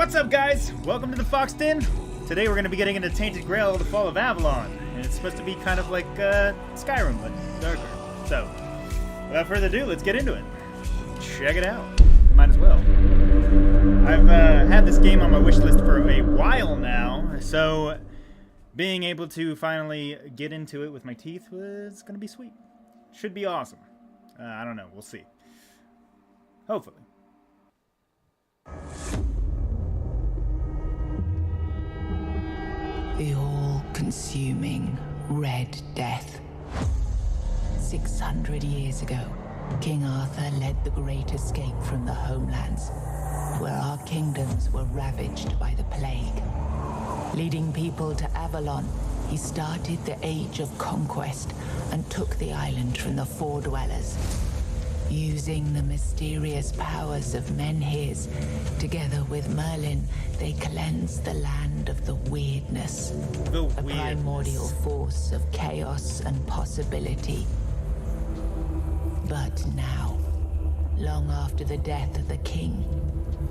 What's up, guys? Welcome to the Fox Den. Today we're going to be getting into Tainted Grail, the Fall of Avalon. And it's supposed to be kind of like Skyrim, but darker. So, without further ado, let's get into it. Check it out. Might as well. I've had this game on my wish list for a while now, so being able to finally get into it with my teeth was going to be sweet. Should be awesome. I don't know. We'll see. Hopefully. The all-consuming Red Death. 600 years ago, King Arthur led the Great Escape from the homelands, where our kingdoms were ravaged by the plague. Leading people to Avalon, he started the Age of Conquest and took the island from the Four Dwellers. Using the mysterious powers of Menhirs, together with Merlin, they cleansed the land of the weirdness. A primordial force of chaos and possibility. But now, long after the death of the king,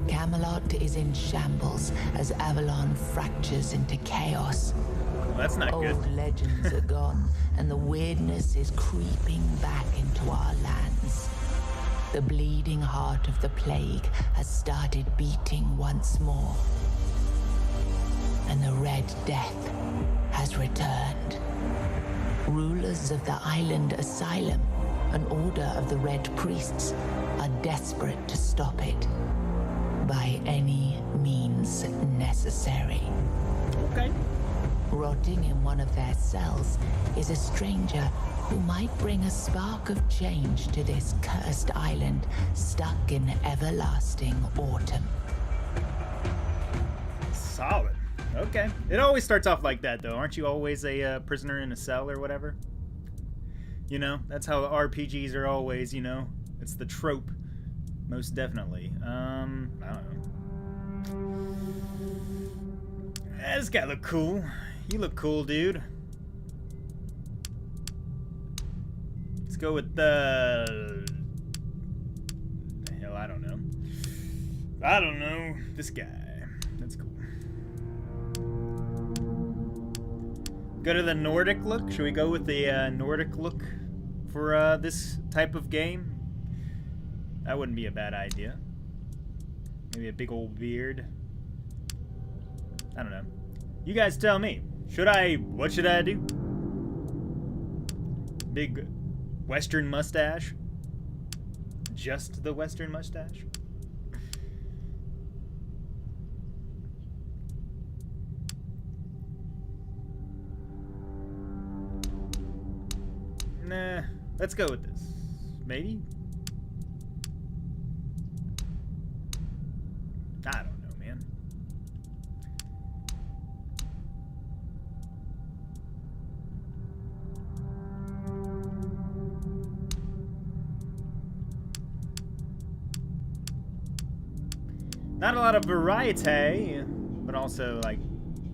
Camelot is in shambles as Avalon fractures into chaos. Well, that's not good. Old legends are gone, and the weirdness is creeping back into our lands. The bleeding heart of the plague has started beating once more. And the Red Death has returned. Rulers of the island asylum, an order of the Red Priests, are desperate to stop it. By any means necessary. Okay. Rotting in one of their cells is a stranger who might bring a spark of change to this cursed island stuck in everlasting autumn. Solid. Okay. It always starts off like that, though. Aren't you always a prisoner in a cell or whatever? You know, that's how RPGs are always, you know. It's the trope. Most definitely. I don't know. This guy look cool. You look cool, dude. Let's go with the hell, I don't know. I don't know. This guy. That's cool. Go to the Nordic look. Should we go with the Nordic look for this type of game? That wouldn't be a bad idea. Maybe a big old beard. I don't know. You guys tell me. What should I do? Big Western mustache? Just the Western mustache? Nah, let's go with this. Maybe? I don't know, man. Not a lot of variety, but also, like,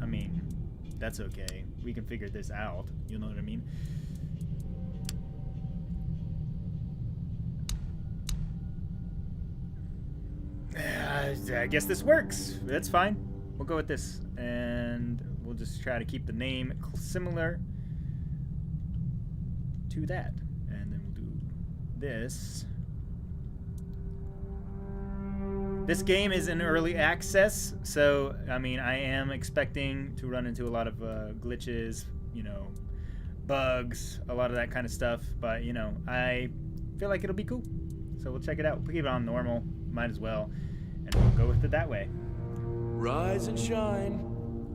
I mean, that's okay. We can figure this out. You know what I mean? I guess this works. That's fine. We'll go with this. And we'll just try to keep the name similar to that. And then we'll do this. This game is in early access, so, I mean, I am expecting to run into a lot of glitches, you know, bugs, a lot of that kind of stuff. But, you know, I feel like it'll be cool. So we'll check it out. We'll keep it on normal. Might as well. And we'll go with it that way. Rise and shine.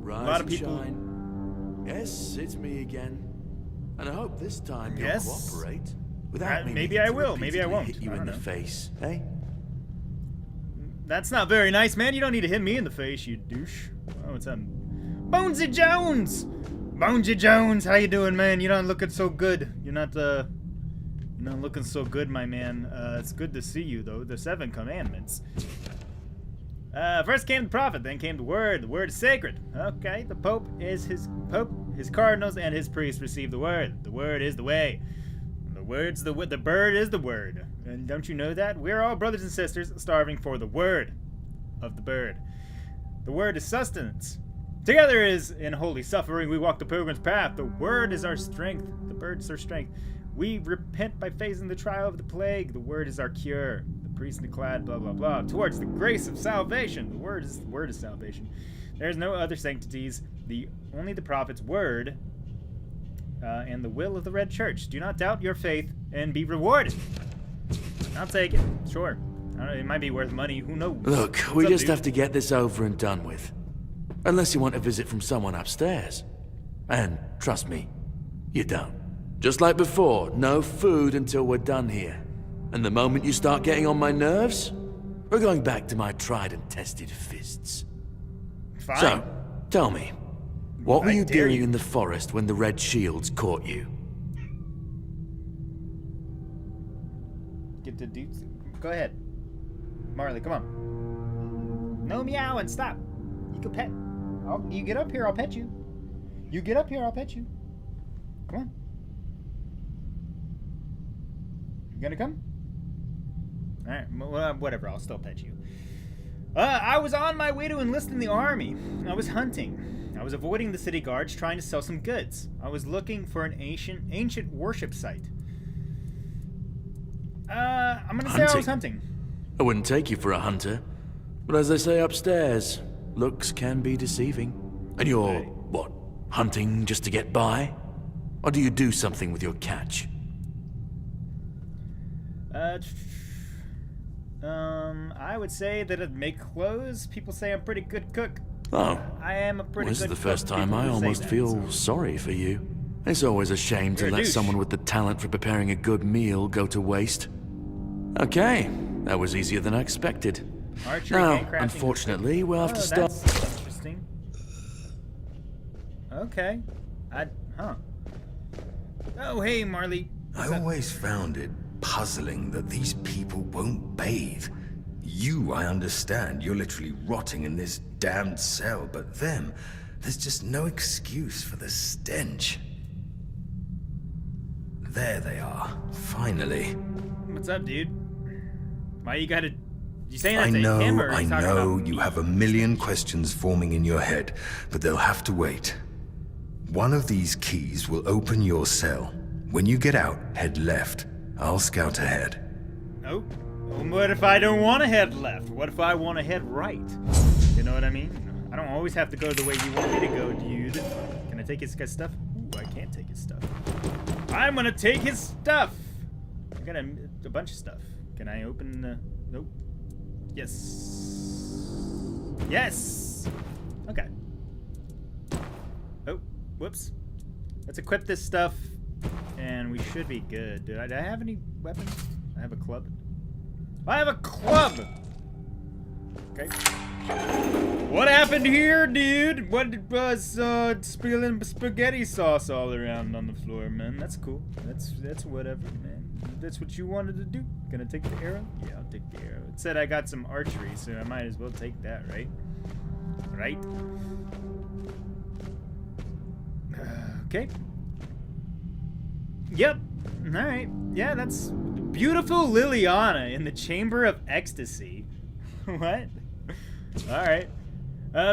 Rise a lot of and people. shine. Yes, it's me again. And I hope this time you'll Yes. cooperate. Without me maybe needing I to will. Maybe I repeatedly won't. hit you I in don't the know. face, eh? That's not very nice, man. You don't need to hit me in the face, you douche. Oh, what's up? Bonesy Jones! Bonesy Jones, how you doing, man? You're not looking so good. You're not looking so good, my man. It's good to see you, though. The 7 commandments. First came the prophet, then came the word. The word is sacred. Okay, the pope is his pope. His cardinals and his priests receive the word. The word is the way. The bird is the word. And don't you know that? We're all brothers and sisters starving for the word of the bird. The word is sustenance. Together is in holy suffering we walk the pilgrim's path. The word is our strength. The bird's our strength. We repent by facing the trial of the plague. The word is our cure. The priest in the clad, blah, blah, blah. Towards the grace of salvation. The word is salvation. There is no other sanctities. Only the prophet's word and the will of the Red Church. Do not doubt your faith and be rewarded. I'll take it. Sure. I don't know, it might be worth money. Who knows? Look, we just have to get this over and done with. Unless you want a visit from someone upstairs. And trust me, you don't. Just like before, no food until we're done here. And the moment you start getting on my nerves, we're going back to my tried and tested fists. Fine. So, tell me, what were I you dare doing you. in the forest when the Red Shields caught you? Get the dudes. Go ahead. Marley, come on. No meowing. Stop. You can pet. You get up here, I'll pet you. You get up here, I'll pet you. Come on. You gonna come? Alright, whatever, I'll still pet you. I was on my way to enlist in the army. I was hunting. I was avoiding the city guards, trying to sell some goods. I was looking for an ancient worship site. I'm gonna say I was hunting. I wouldn't take you for a hunter. But as they say upstairs, looks can be deceiving. And you're, what, hunting just to get by? Or do you do something with your catch? I would say that I'd make clothes. People say I'm a pretty good cook. Oh. I am a pretty This good is the cook. first time People I do say almost that, feel so. sorry for you. It's always a shame to You're a let douche. someone with the talent for preparing a good meal go to waste. Okay, that was easier than I expected. Archery, Now, handcrafting, unfortunately, we'll have to stop. That's interesting. Okay. Oh, hey, Marley. I always found it puzzling that these people won't bathe. You, I understand, you're literally rotting in this damned cell, but them, there's just no excuse for the stench. There they are, finally. What's up, dude? Why you gotta... You saying I that's a him, know, or are I you talking know about you me? have a million questions forming in your head, but they'll have to wait. One of these keys will open your cell. When you get out, head left. I'll scout ahead. Oh. What if I don't want to head left? What if I want to head right? You know what I mean? I don't always have to go the way you want me to go, dude. Can I take his stuff? Ooh, I can't take his stuff. I'm gonna take his stuff! I got a bunch of stuff. Can I open the... Nope. Yes. Yes! Okay. Oh, whoops. Let's equip this stuff, and we should be good. Do I have any weapons? I have a club. I have a club! Okay. What happened here, dude? What was spilling spaghetti sauce all around on the floor, man? That's cool. That's whatever, man. That's what you wanted to do. Gonna take the arrow? Yeah, I'll take the arrow. It said I got some archery, so I might as well take that, right? Right? Okay. Yep. Alright. Yeah, that's beautiful Liliana in the Chamber of Ecstasy. What? Alright.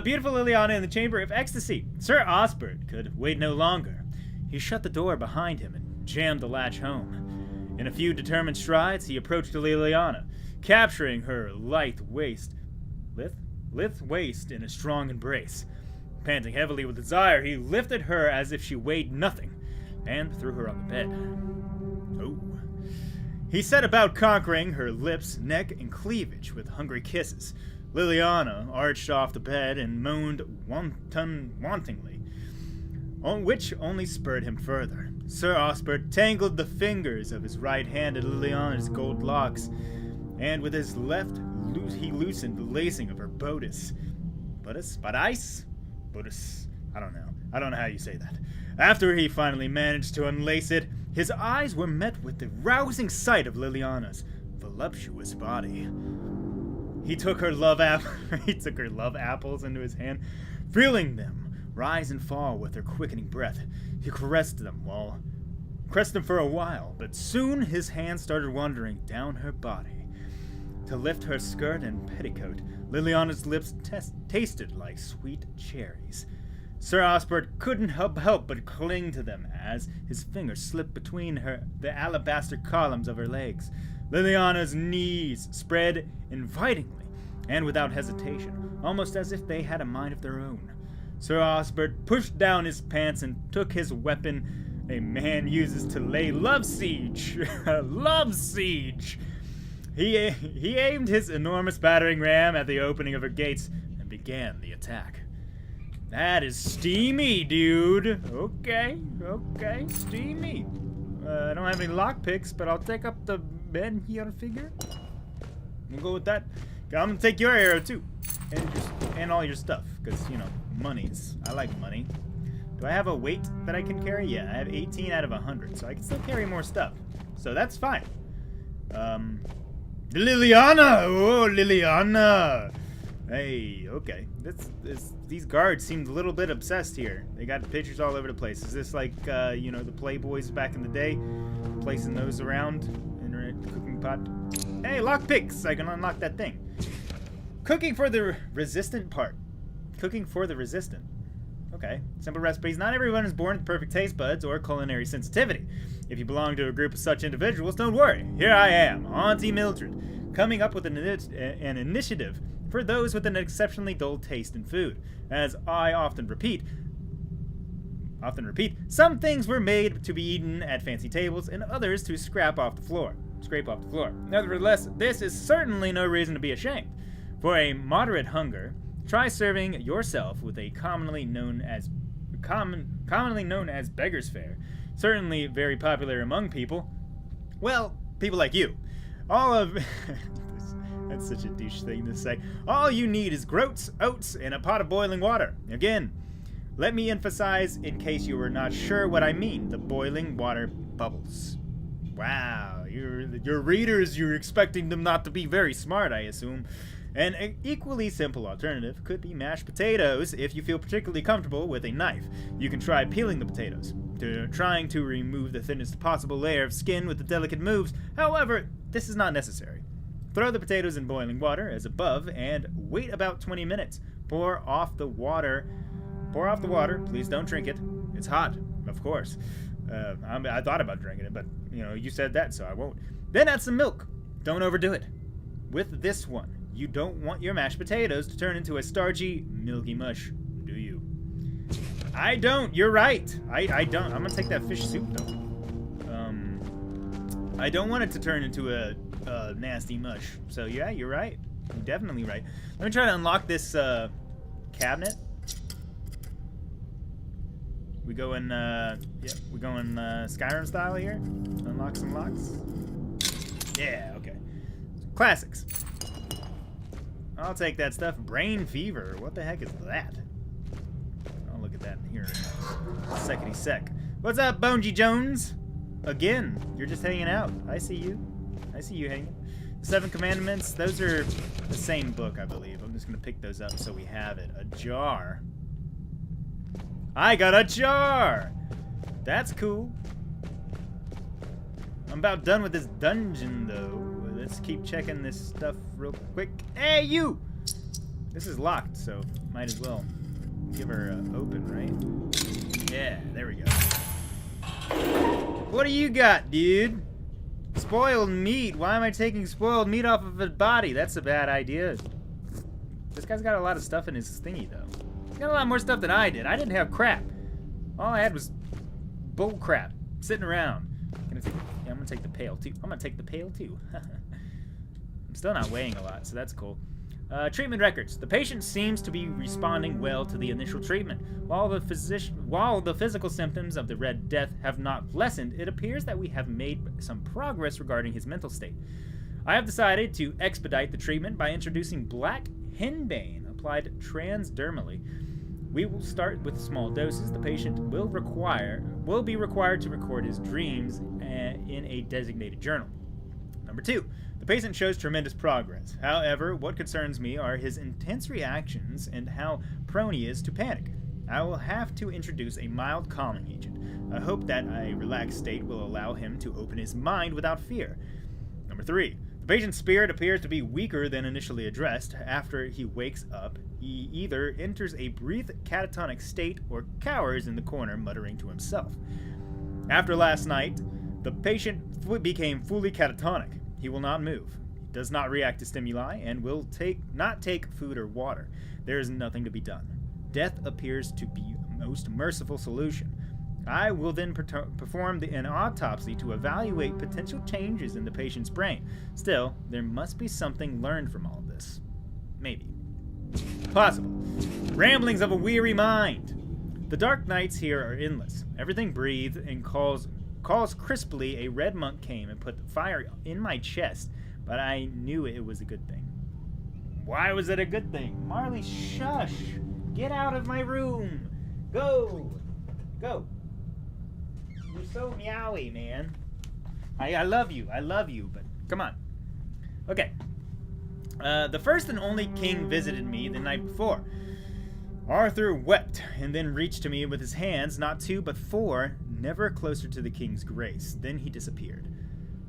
Beautiful Liliana in the Chamber of Ecstasy. Sir Osbert could wait no longer. He shut the door behind him and jammed the latch home. In a few determined strides, he approached Liliana, capturing her lithe waist in a strong embrace. Panting heavily with desire, he lifted her as if she weighed nothing, and threw her on the bed. Oh. He set about conquering her lips, neck, and cleavage with hungry kisses. Liliana arched off the bed and moaned wantingly, which only spurred him further. Sir Osbert tangled the fingers of his right hand in Liliana's gold locks, and with his left, he loosened the lacing of her bodice. Bodice? I don't know how you say that. After he finally managed to unlace it, his eyes were met with the rousing sight of Liliana's voluptuous body. He took her love apples into his hand, feeling them rise and fall with her quickening breath. He caressed them for a while, but soon his hand started wandering down her body to lift her skirt and petticoat, Liliana's lips tasted like sweet cherries. Sir Osbert couldn't help but cling to them as his fingers slipped between the alabaster columns of her legs. Liliana's knees spread invitingly and without hesitation, almost as if they had a mind of their own. Sir Osbert pushed down his pants and took his weapon a man uses to lay love siege. Love siege! He aimed his enormous battering ram at the opening of her gates and began the attack. That is steamy, dude. Okay, steamy. I don't have any lockpicks, but I'll take up the bed here figure. We'll go with that. I'm gonna take your arrow too, and all your stuff, because you know, monies. I like money. Do I have a weight that I can carry? Yeah, I have 18 out of 100, so I can still carry more stuff. So that's fine. Liliana! Oh, Liliana! Hey, okay. These guards seemed a little bit obsessed here. They got pictures all over the place. Is this like, you know, the Playboys back in the day? Placing those around in a cooking pot? Hey, lockpicks! I can unlock that thing. Cooking for the resistant part. Cooking for the resistant. Okay. Simple recipes. Not everyone is born with perfect taste buds or culinary sensitivity. If you belong to a group of such individuals, don't worry. Here I am, Auntie Mildred, coming up with an initiative for those with an exceptionally dull taste in food. As I often repeat, some things were made to be eaten at fancy tables and others to scrape off the floor. Nevertheless, this is certainly no reason to be ashamed. For a moderate hunger, try serving yourself with a commonly known as beggar's fare. Certainly very popular among people. Well, people like you. All of... That's such a douche thing to say. All you need is groats, oats, and a pot of boiling water. Again, let me emphasize, in case you were not sure what I mean, the boiling water bubbles. Wow, your readers, you're expecting them not to be very smart, I assume. An equally simple alternative could be mashed potatoes if you feel particularly comfortable with a knife. You can try peeling the potatoes, trying to remove the thinnest possible layer of skin with the delicate moves. However, this is not necessary. Throw the potatoes in boiling water as above and wait about 20 minutes. Pour off the water. Please don't drink it. It's hot, of course. I thought about drinking it, but you know, you said that, so I won't. Then add some milk. Don't overdo it. With this one, you don't want your mashed potatoes to turn into a starchy, milky mush, do you? I don't. You're right. I don't. I'm gonna take that fish soup though. I don't want it to turn into a nasty mush. So yeah, you're right. You're definitely right. Let me try to unlock this cabinet. We go in Skyrim style here. Unlock some locks. Yeah, okay. Classics. I'll take that stuff. Brain fever. What the heck is that? I'll look at that here in a second sec. What's up, Bonji Jones? Again, you're just hanging out. I see you. I see you hanging. The 7 Commandments, those are the same book, I believe. I'm just going to pick those up so we have it. A jar. I got a jar! That's cool. I'm about done with this dungeon, though. Let's keep checking this stuff real quick. Hey, you! This is locked, so might as well give her open, right? Yeah, there we go. What do you got, dude? Spoiled meat. Why am I taking spoiled meat off of his body? That's a bad idea. This guy's got a lot of stuff in his thingy, though. He's got a lot more stuff than I did. I didn't have crap. All I had was bull crap sitting around. I'm gonna take the pail, too. I'm still not weighing a lot, so that's cool. Treatment records. The patient seems to be responding well to the initial treatment. While the physical symptoms of the Red Death have not lessened, it appears that we have made some progress regarding his mental state. I have decided to expedite the treatment by introducing black henbane applied transdermally. We will start with small doses. The patient will be required to record his dreams in a designated journal. Number 2. The patient shows tremendous progress. However, what concerns me are his intense reactions and how prone he is to panic. I will have to introduce a mild calming agent. I hope that a relaxed state will allow him to open his mind without fear. Number 3. The patient's spirit appears to be weaker than initially addressed. After he wakes up, he either enters a brief catatonic state or cowers in the corner, muttering to himself. After last night, the patient became fully catatonic. He will not move, does not react to stimuli, and will not take food or water. There is nothing to be done. Death appears to be the most merciful solution. I will then perform an autopsy to evaluate potential changes in the patient's brain. Still, there must be something learned from all this. Maybe. Possible. Ramblings of a weary mind. The dark nights here are endless. Everything breathes and calls crisply. A red monk came and put fire in my chest, but I knew it was a good thing. Why was it a good thing? Marley, shush! Get out of my room! Go! Go! You're so meowy, man. I love you, but come on. Okay. The first and only king visited me the night before. Arthur wept and then reached to me with his hands, not two but four, never closer to the king's grace. Then he disappeared.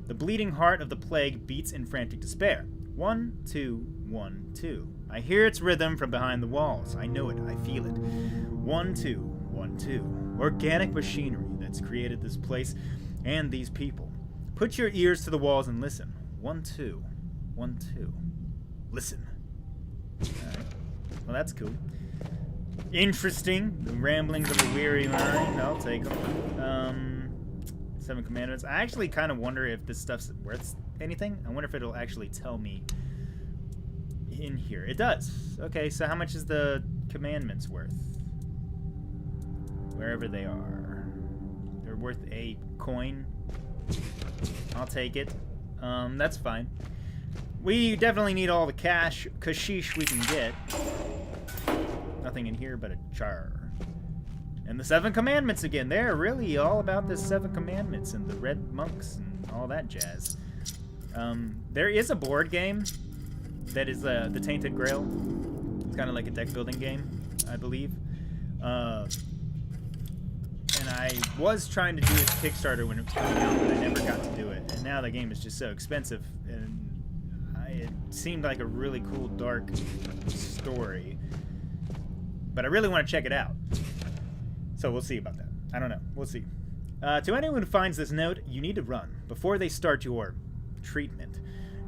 The bleeding heart of the plague beats in frantic despair. 1, 2, 1, 2. I hear its rhythm from behind the walls. I know it, I feel it. 1, 2, 1, 2. Organic machinery that's created this place and these people. Put your ears to the walls and listen. 1, 2, 1, 2. Listen. Alright. Well, that's cool. Interesting. The ramblings of a weary mind. I'll take them. 7 commandments. I actually kind of wonder if this stuff's worth anything. I wonder if it'll actually tell me in here. It does. Okay, so how much is the commandments worth? Wherever they are. They're worth a coin. I'll take it. That's fine. We definitely need all the kashish we can get. Nothing in here but a jar. And the 7 commandments again. They're really all about the 7 commandments and the red monks and all that jazz. There is a board game that is the Tainted Grail. It's kind of like a deck building game, I believe. And I was trying to do its Kickstarter when it was coming out, but I never got to do it. And now the game is just so expensive, and it seemed like a really cool, dark story. But I really want to check it out. So we'll see about that. I don't know. We'll see. To anyone who finds this note, you need to run before they start your treatment.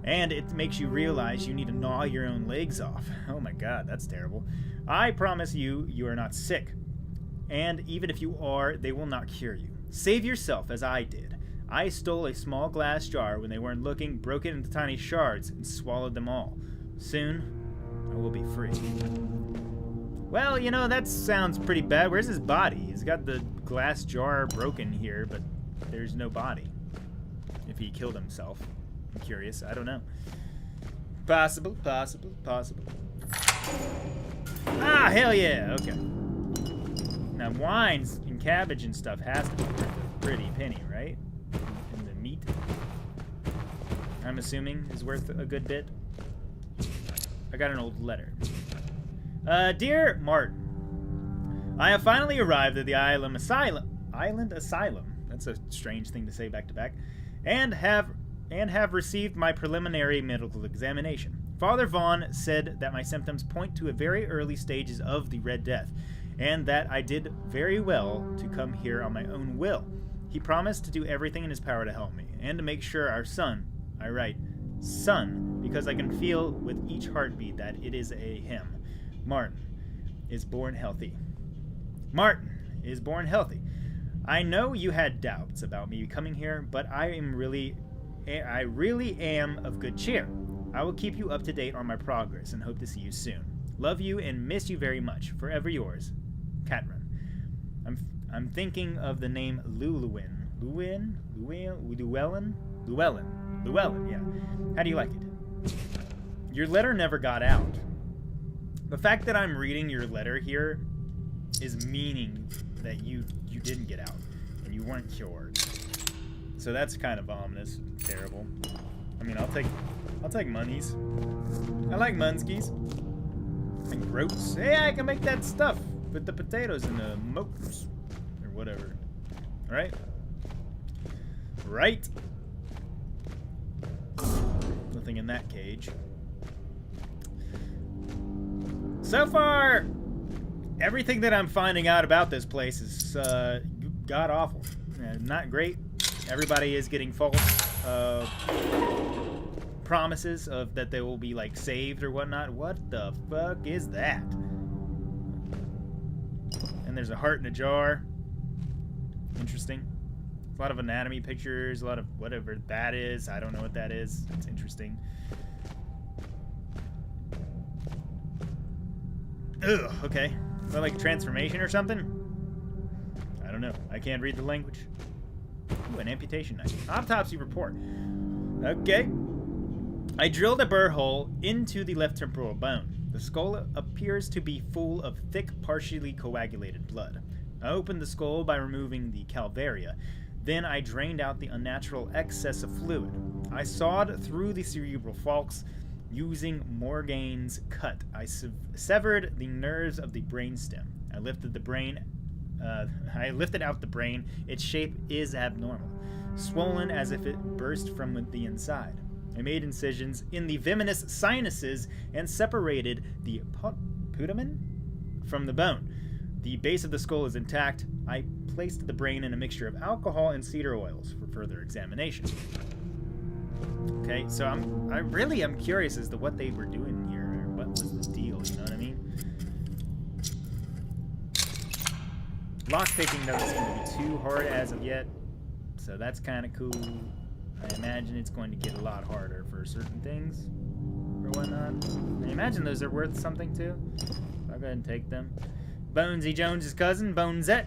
And it makes you realize you need to gnaw your own legs off. Oh my god, that's terrible. I promise you, you are not sick. And even if you are, they will not cure you. Save yourself as I did. I stole a small glass jar when they weren't looking, broke it into tiny shards, and swallowed them all. Soon, I will be free. Well, you know, that sounds pretty bad. Where's his body? He's got the glass jar broken here, but there's no body. If he killed himself. I'm curious. I don't know. Possible. Ah, hell yeah. Okay. Now, wines and cabbage and stuff has to be worth a pretty penny, right? And the meat, I'm assuming, is worth a good bit. I got an old letter. Dear Martin, I have finally arrived at the Island Asylum. That's a strange thing to say back to back. And have received my preliminary medical examination. Father Vaughn said that my symptoms point to a very early stages of the Red Death, and that I did very well to come here on my own will. He promised to do everything in his power to help me, and to make sure our son, I write son, because I can feel with each heartbeat that it is a him, Martin, is born healthy. Martin is born healthy. I know you had doubts about me coming here, but I really am of good cheer. I will keep you up to date on my progress and hope to see you soon. Love you and miss you very much. Forever yours, Catrin. I'm thinking of the name Llewellyn, yeah. How do you like it? Your letter never got out. The fact that I'm reading your letter here is meaning that you didn't get out and you weren't cured. So that's kind of ominous and terrible. I mean, I'll take monies. I like munskies. And groats. Hey, I can make that stuff with the potatoes and the mokes. Or whatever. Right? Right? nothing in that cage. So far, everything that I'm finding out about this place is god-awful. Not great. Everybody is getting false promises of that they will be, like, saved or whatnot. What the fuck is that? And there's a heart in a jar. Interesting. A lot of anatomy pictures, a lot of whatever that is. I don't know what that is. It's interesting. Ugh, okay. Is that like a transformation or something? I don't know. I can't read the language. Ooh, an amputation knife. Autopsy report. Okay. I drilled a burr hole into the left temporal bone. The skull appears to be full of thick, partially coagulated blood. I opened the skull by removing the calvaria. Then I drained out the unnatural excess of fluid. I sawed through the cerebral falx using Morgane's cut. I severed the nerves of the brainstem. I lifted out the brain. Its shape is abnormal, swollen as if it burst from the inside. I made incisions in the venomous sinuses and separated the putamen from the bone. The base of the skull is intact. I placed the brain in a mixture of alcohol and cedar oils for further examination. Okay, so I really am curious as to what they were doing here, or what was the deal, you know what I mean? Lockpicking doesn't seem to be too hard as of yet, so that's kind of cool. I imagine it's going to get a lot harder for certain things, or whatnot. I imagine those are worth something too. I'll go ahead and take them. Bonesy Jones's cousin, Bonesette.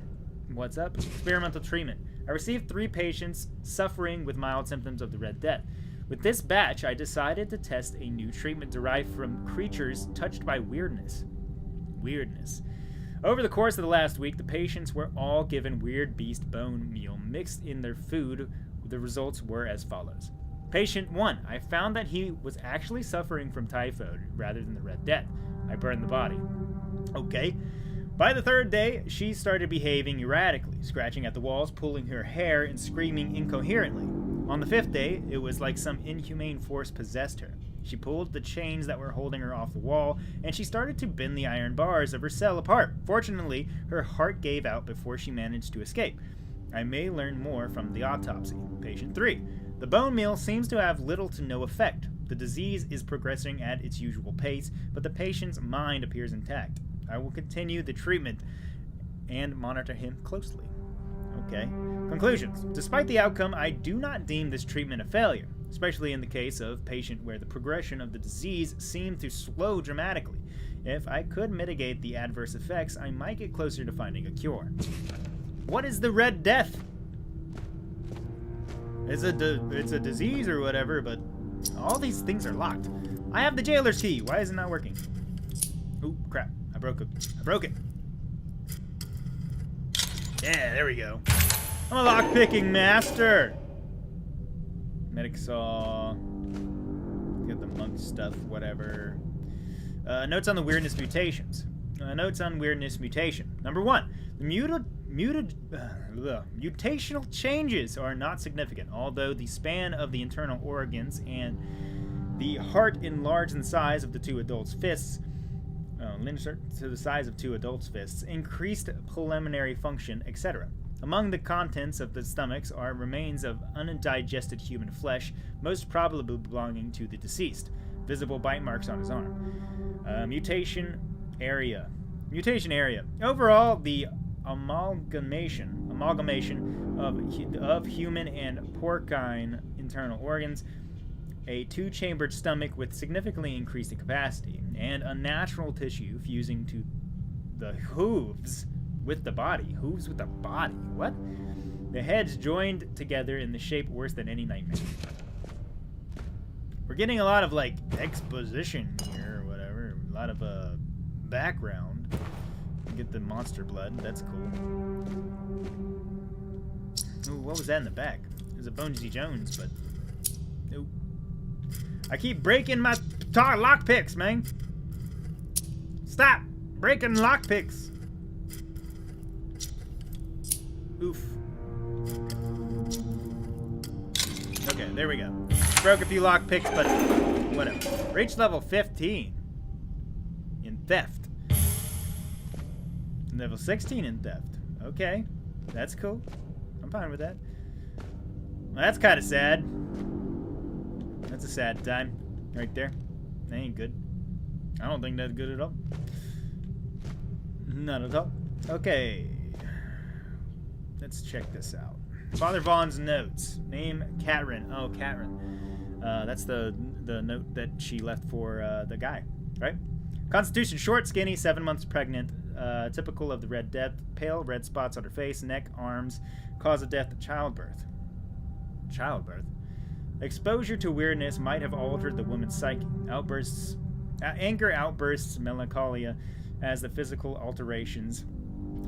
What's up? Experimental treatment. I received 3 patients suffering with mild symptoms of the Red Death. With this batch, I decided to test a new treatment derived from creatures touched by weirdness. Over the course of the last week, the patients were all given weird beast bone meal mixed in their food. The results were as follows. Patient 1, I found that he was actually suffering from typhoid rather than the Red Death. I burned the body. Okay. By the 3rd day, she started behaving erratically, scratching at the walls, pulling her hair, and screaming incoherently. On the 5th day, it was like some inhumane force possessed her. She pulled the chains that were holding her off the wall, and she started to bend the iron bars of her cell apart. Fortunately, her heart gave out before she managed to escape. I may learn more from the autopsy. Patient 3. The bone meal seems to have little to no effect. The disease is progressing at its usual pace, but the patient's mind appears intact. I will continue the treatment and monitor him closely. Okay. Conclusions. Despite the outcome, I do not deem this treatment a failure, especially in the case of patient where the progression of the disease seemed to slow dramatically. If I could mitigate the adverse effects, I might get closer to finding a cure. What is the Red Death? It's a disease or whatever, but all these things are locked. I have the jailer's key. Why is it not working? Ooh, crap. I broke it. Yeah, there we go. I'm a lockpicking master. Medic saw. Get the monk stuff, whatever. Notes on the weirdness mutations. Number 1. The mutational changes are not significant, although the span of the internal organs and the heart enlarged in the size of the 2 adults' fists. To the size of 2 adults' fists, increased preliminary function, etc. Among the contents of the stomachs are remains of undigested human flesh, most probably belonging to the deceased. Visible bite marks on his arm. Mutation area. Overall, the amalgamation of human and porcine internal organs, a 2-chambered stomach with significantly increased capacity, and unnatural tissue fusing to the hooves with the body. Hooves with the body? What? The heads joined together in the shape worse than any nightmare. We're getting a lot of, like, exposition here, or whatever. A lot of, background. Get the monster blood. That's cool. Ooh, what was that in the back? There's a Bonesy Jones, but... Nope. I keep breaking my lockpicks, man. Stop breaking lockpicks. Oof. Okay, there we go. Broke a few lockpicks, but whatever. Reach level 15 in theft. Level 16 in theft. Okay, that's cool. I'm fine with that. Well, that's kind of sad. That's a sad time right there. That ain't good. I don't think that's good at all. Not at all. Okay. Let's check this out. Father Vaughn's notes. Name Catrin. Oh, Catrin. That's the note that she left for the guy, right? Constitution short, skinny, 7 months pregnant. Typical of the Red Death. Pale red spots on her face, neck, arms. Cause of death, childbirth. Childbirth. Exposure to weirdness might have altered the woman's psyche. Outbursts, anger outbursts, melancholia, as the physical alterations.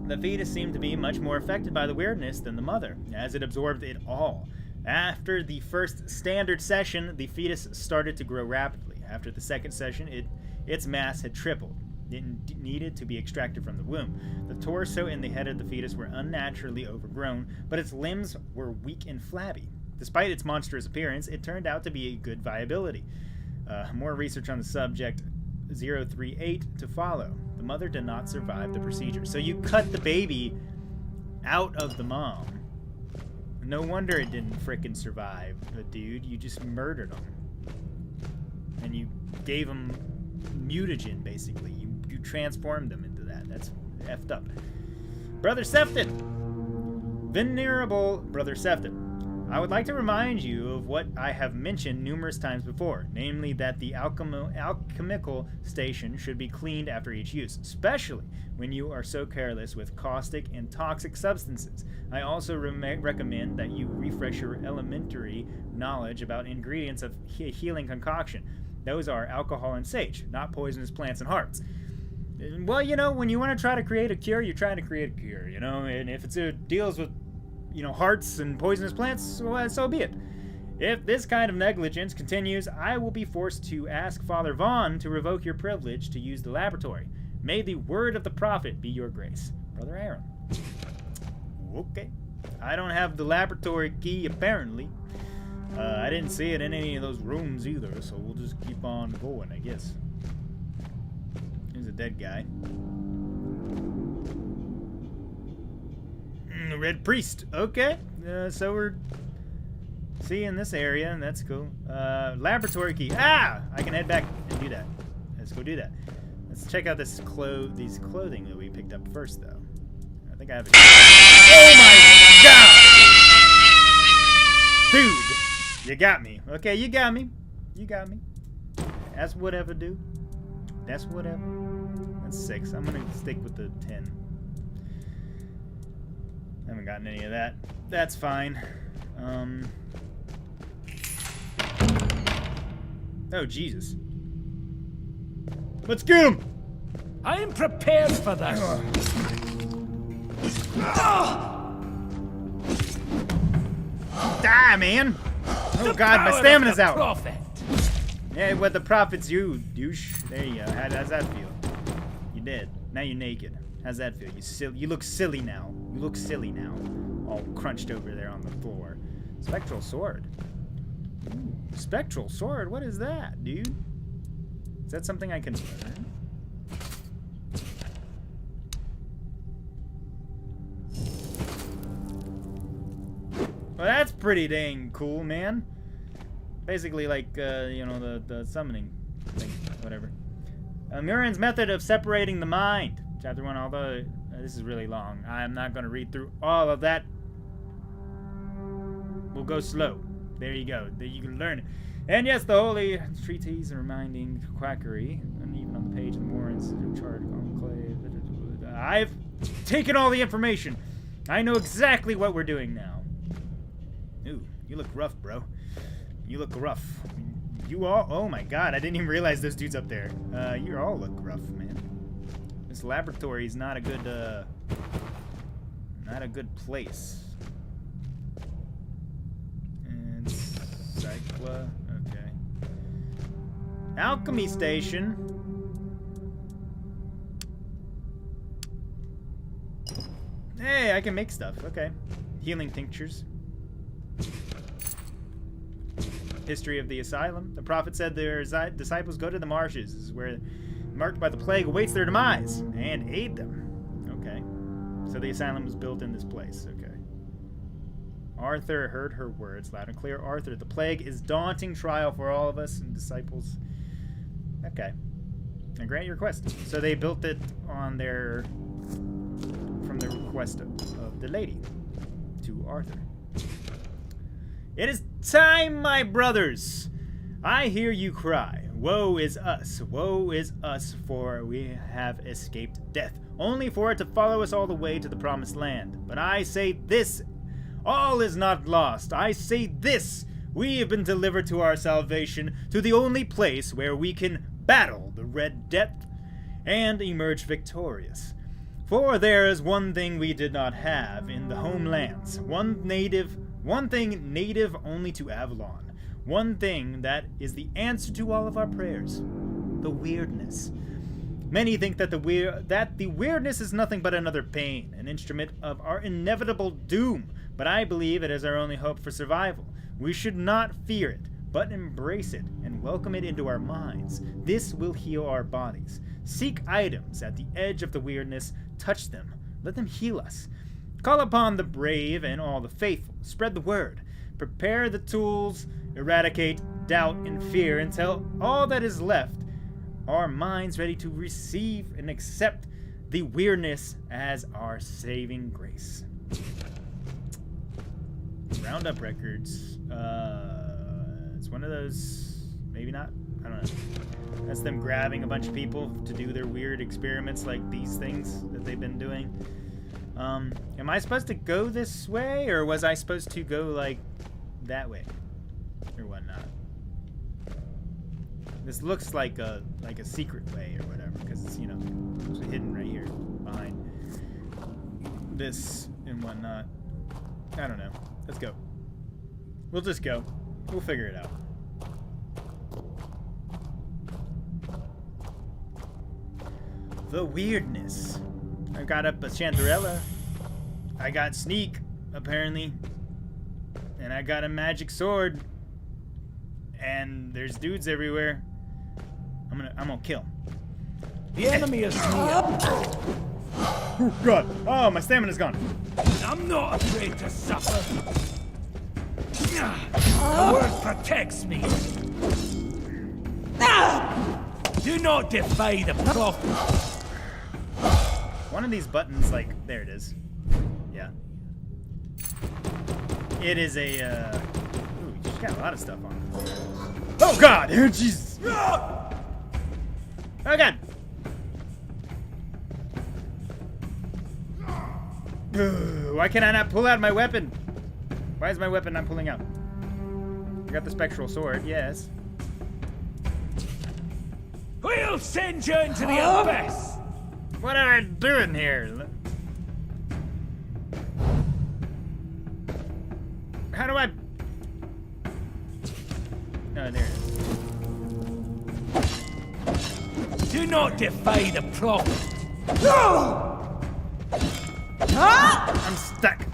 The fetus seemed to be much more affected by the weirdness than the mother, as it absorbed it all. After the first standard session, the fetus started to grow rapidly. After the second session, its mass had tripled. It needed to be extracted from the womb. The torso and the head of the fetus were unnaturally overgrown, but its limbs were weak and flabby. Despite its monstrous appearance, it turned out to be a good viability. More research on the subject 038 to follow. The mother did not survive the procedure. So you cut the baby out of the mom. No wonder it didn't frickin' survive, dude. You just murdered him. And you gave him mutagen, basically. You transformed them into that. That's effed up. Brother Sefton. Venerable Brother Sefton. I would like to remind you of what I have mentioned numerous times before, namely that the alchemical station should be cleaned after each use, especially when you are so careless with caustic and toxic substances. I also recommend that you refresh your elementary knowledge about ingredients of healing concoction. Those are alcohol and sage, not poisonous plants and hearts. Well, you know, when you want to try to create a cure, you're trying to create a cure, you know, and if it deals with, you know, hearts and poisonous plants, well, so be it. If this kind of negligence continues, I will be forced to ask Father Vaughn to revoke your privilege to use the laboratory. May the word of the prophet be your grace. Brother Aaron. Okay. I don't have the laboratory key, apparently. I didn't see it in any of those rooms either, so we'll just keep on going, I guess. Here's a dead guy. The Red Priest. Okay. So we're seeing this area, and that's cool. Laboratory key. Ah! I can head back and do that. Let's go do that. Let's check out these clothing that we picked up first, though. I think I have it. Oh my god! Dude! You got me. Okay, you got me. You got me. That's whatever, dude. That's whatever. That's 6. I'm gonna stick with the 10. Haven't gotten any of that. That's fine. Oh, Jesus. Let's get him! I am prepared for this. Die, man! Oh god, my stamina's out! Prophet. Yeah, what the prophet's you, douche. There you go. How's that feel? You're dead. Now you're naked. How's that feel? You look silly now. You look silly now. All crunched over there on the floor. Spectral sword. Ooh, spectral sword? What is that, dude? Is that something I can learn? Well, that's pretty dang cool, man. Basically, like, you know, the summoning thing, whatever. Murian's method of separating the mind. Chapter 1, although this is really long, I'm not going to read through all of that. We'll go slow. There you go. There you can learn it. And yes, the holy treatise reminding quackery, and even on the page of the Morans, charge enclave. I've taken all the information. I know exactly what we're doing now. Ooh, you look rough, bro. You look rough. You all, oh my god, I didn't even realize those dudes up there. You all look rough, man. This laboratory is not a good place. And Cycla, okay. Alchemy station. Hey, I can make stuff, okay. Healing tinctures. History of the asylum. The prophet said their disciples go to the marshes, where marked by the plague awaits their demise, and aid them. Okay. So the asylum was built in this place. Okay. Arthur heard her words loud and clear. Arthur, the plague is daunting trial for all of us and disciples. Okay. I grant your request. So they built it on their... from the request of the lady to Arthur. It is time, my brothers! I hear you cry, woe is us, for we have escaped death, only for it to follow us all the way to the promised land. But I say this, all is not lost. I say this, we have been delivered to our salvation, to the only place where we can battle the Red Death and emerge victorious. For there is one thing we did not have in the homelands, one thing native only to Avalon, one thing that is the answer to all of our prayers, the weirdness. Many think that the weirdness is nothing but another pain, an instrument of our inevitable doom, but I believe it is our only hope for survival. We should not fear it, but embrace it and welcome it into our minds. This will heal our bodies. Seek items at the edge of the weirdness, touch them, let them heal us. Call upon the brave and all the faithful. Spread the word. Prepare the tools. Eradicate doubt and fear until all that is left are minds ready to receive and accept the weirdness as our saving grace. Roundup records. It's one of those. Maybe not. I don't know. That's them grabbing a bunch of people to do their weird experiments like these things that they've been doing. Am I supposed to go this way, or was I supposed to go, like, that way? Or whatnot? This looks like a secret way or whatever, because it's, you know, it's hidden right here behind this and whatnot. I don't know. Let's go. We'll just go. We'll figure it out. The weirdness. I got up a Chantarella. I got sneak, apparently. And I got a magic sword. And there's dudes everywhere. I'm gonna kill. The enemy is near. Oh, God. Oh, my stamina's gone. I'm not afraid to suffer. The word protects me. Do not defy the prophet. One of these buttons, like, there it is. Yeah. It is a, ooh, she's got a lot of stuff on. Oh, God! Jesus! Oh, God! Why can I not pull out my weapon? Why is my weapon not pulling out? I got the spectral sword, yes. We'll send you into the abyss. What am I doing here? How do I... Oh, there it is. Do not defy the prophet. I'm stuck.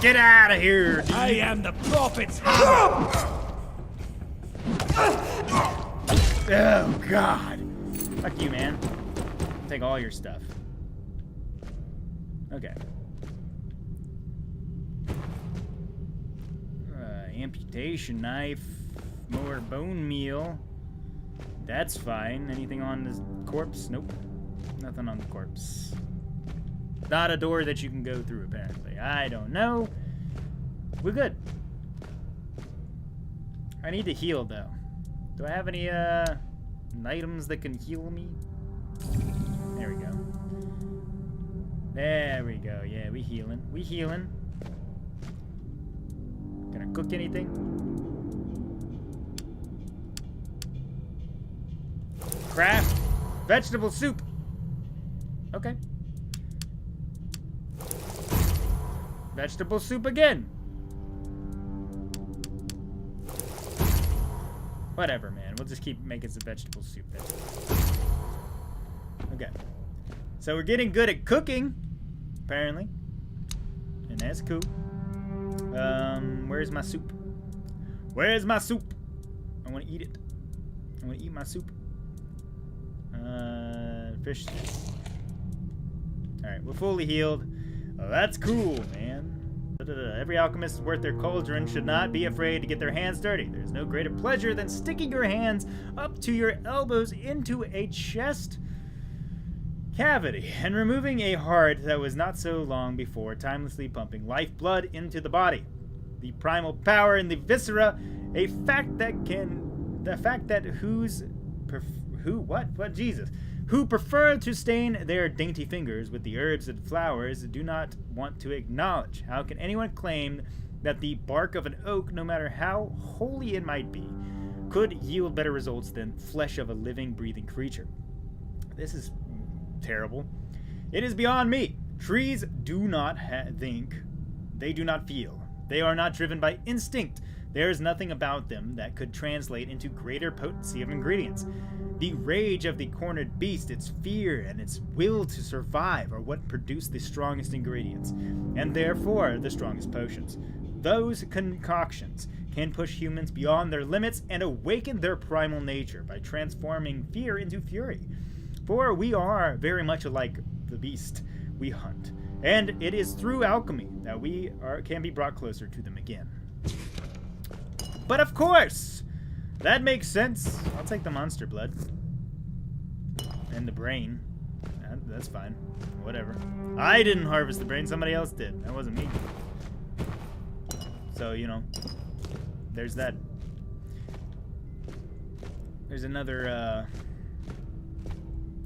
Get out of here, dude. I am the prophet's hammer. Oh, God. Fuck you, man. Take all your stuff. Okay. Amputation knife. More bone meal. That's fine. Anything on the corpse? Nope. Nothing on the corpse. Not a door that you can go through, apparently. I don't know. We're good. I need to heal, though. Do I have any, items that can heal me? There we go. There we go. Yeah, we healing. We healing. Gonna cook anything? Craft vegetable soup. Okay. Vegetable soup again. Whatever, man. We'll just keep making some vegetable soup then. Okay. So we're getting good at cooking, apparently. And that's cool. Where's my soup? Where's my soup? I want to eat it. I want to eat my soup. Fish. Alright, we're fully healed. Oh, that's cool, man. Every alchemist worth their cauldron should not be afraid to get their hands dirty. There's no greater pleasure than sticking your hands up to your elbows into a chest cavity and removing a heart that was not so long before timelessly pumping lifeblood into the body. The primal power in the viscera, a fact that who prefer to stain their dainty fingers with the herbs and flowers do not want to acknowledge. How can anyone claim that the bark of an oak, no matter how holy it might be, could yield better results than flesh of a living, breathing creature? This is terrible. It is beyond me. Trees do not think. They do not feel. They are not driven by instinct. There is nothing about them that could translate into greater potency of ingredients. The rage of the cornered beast, its fear, and its will to survive are what produce the strongest ingredients, and therefore the strongest potions. Those concoctions can push humans beyond their limits and awaken their primal nature by transforming fear into fury. For we are very much alike the beast we hunt, and it is through alchemy that we can be brought closer to them again. But of course, that makes sense. I'll take the monster blood. And the brain. That's fine. Whatever. I didn't harvest the brain. Somebody else did. That wasn't me. So, you know. There's that. There's another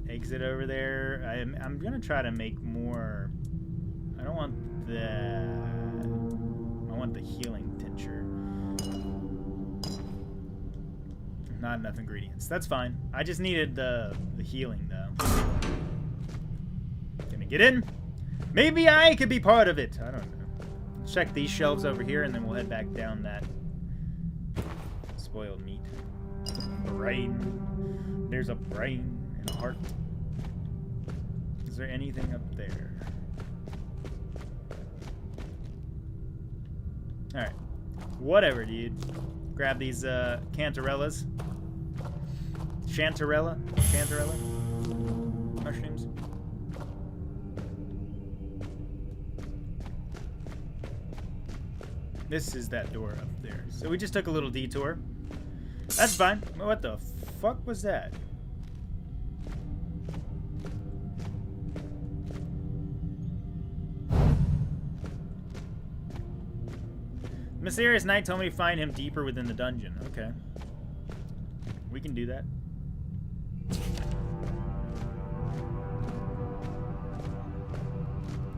exit over there. I'm going to try to make more. I don't want the... I want the healing tincture. Not enough ingredients. That's fine. I just needed the healing, though. Gonna get in? Maybe I could be part of it. I don't know. Let's check these shelves over here, and then we'll head back down that spoiled meat. Brain. There's a brain and a heart. Is there anything up there? Alright. Whatever, dude. Grab these cantarellas. Chantarella mushrooms. This is that door up there. So we just took a little detour. That's fine. What the fuck was that? Mysterious Knight told me to find him deeper within the dungeon. Okay. We can do that.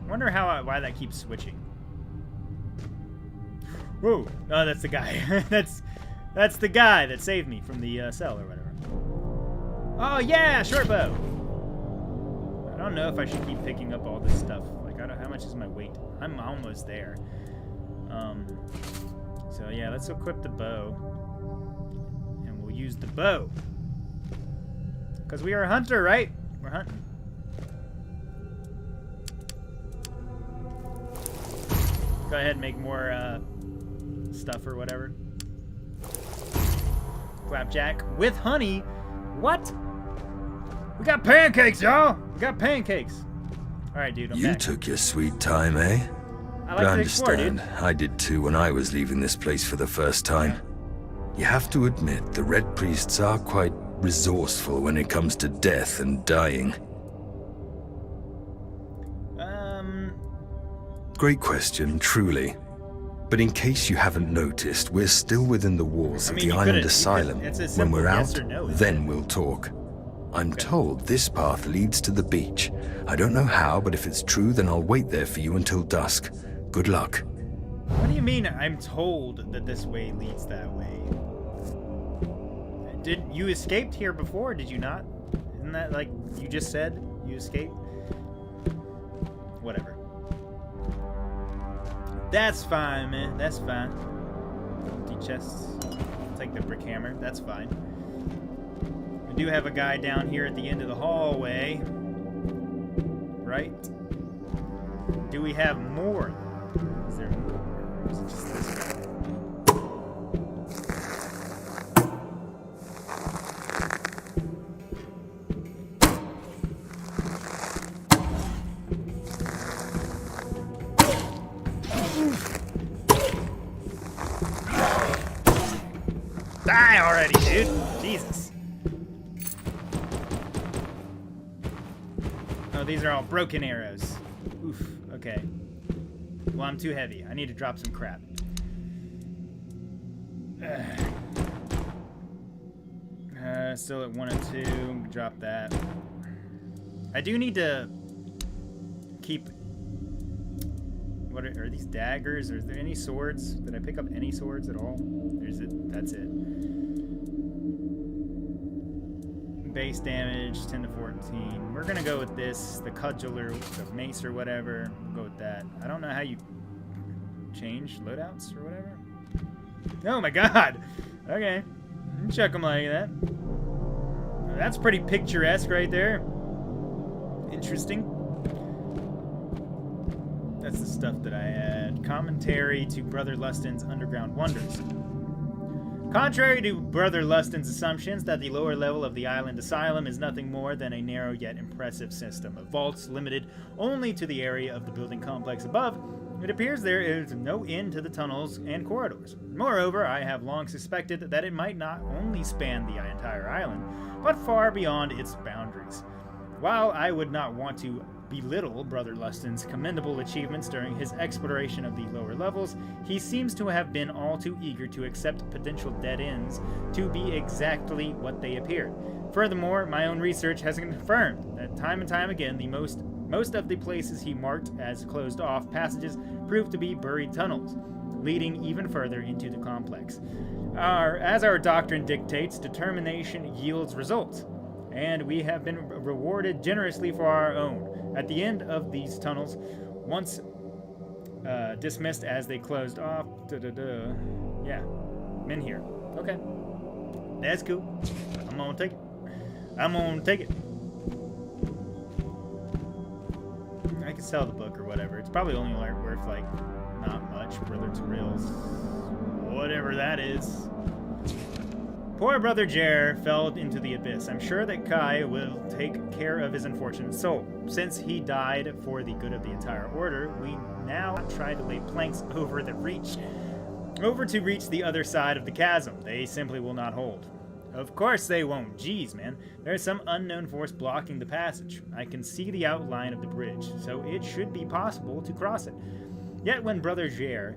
I wonder why that keeps switching. Whoa! Oh, that's the guy. that's the guy that saved me from the cell or whatever. Oh yeah, short bow. I don't know if I should keep picking up all this stuff. Like, how much is my weight? I'm almost there. So yeah, let's equip the bow. And we'll use the bow. Because we are a hunter, right? We're hunting. Go ahead and make more stuff or whatever. Flapjack with honey. What? We got pancakes, y'all. We got pancakes. All right, dude. You took your sweet time, eh? I understand. I did too when I was leaving this place for the first time. You have to admit, the Red Priests are quite resourceful when it comes to death and dying. Great question, truly. But in case you haven't noticed, we're still within the walls of the island asylum. When we're out, then we'll talk. I'm told this path leads to the beach. I don't know how, but if it's true, then I'll wait there for you until dusk. Good luck. What do you mean I'm told that this way leads that way? Did you escaped here before, did you not? Isn't that like you just said? You escaped? Whatever. That's fine, man. That's fine. Empty chests. I'll take the brick hammer. That's fine. We do have a guy down here at the end of the hallway. Right? Do we have more? Is there more? Or is it just this guy? Die already, dude! Jesus. Oh, these are all broken arrows. Oof, okay. Well, I'm too heavy. I need to drop some crap. Still at 1 and 2. Drop that. I do need to keep... What are these daggers? Are there any swords? Did I pick up any swords at all? There's it. That's it. Base damage, 10 to 14. We're gonna go with this, the cudgeler, the mace or whatever. We'll go with that. I don't know how you change loadouts or whatever. Oh my god! Okay. Chuck them like that. That's pretty picturesque right there. Interesting. That's the stuff that I had. Commentary to Brother Lustin's Underground Wonders. Contrary to Brother Lustin's assumptions that the lower level of the island asylum is nothing more than a narrow yet impressive system of vaults limited only to the area of the building complex above, it appears there is no end to the tunnels and corridors. Moreover, I have long suspected that it might not only span the entire island, but far beyond its boundaries. While I would not want to belittle Brother Lustin's commendable achievements during his exploration of the lower levels, he seems to have been all too eager to accept potential dead ends to be exactly what they appeared. Furthermore, my own research has confirmed that time and time again the most of the places he marked as closed off passages proved to be buried tunnels, leading even further into the complex. As our doctrine dictates, determination yields results, and we have been rewarded generously for our own. At the end of these tunnels, once dismissed as they closed off, yeah, I'm in here. Okay, that's cool. I'm gonna take it. I'm gonna take it. I can sell the book or whatever. It's probably only worth like not much. Brother Terrell's, whatever that is. Poor Brother Jer fell into the abyss. I'm sure that Kai will take care of his unfortunate soul. Since he died for the good of the entire order, we now try to lay planks over to reach the other side of the chasm. They simply will not hold. Of course they won't. Jeez, man. There's some unknown force blocking the passage. I can see the outline of the bridge, so it should be possible to cross it. Yet when Brother Jer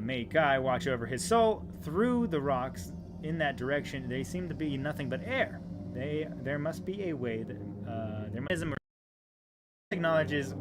made Kai watch over his soul through the rocks in that direction, they seem to be nothing but air. There must be a way that there acknowledges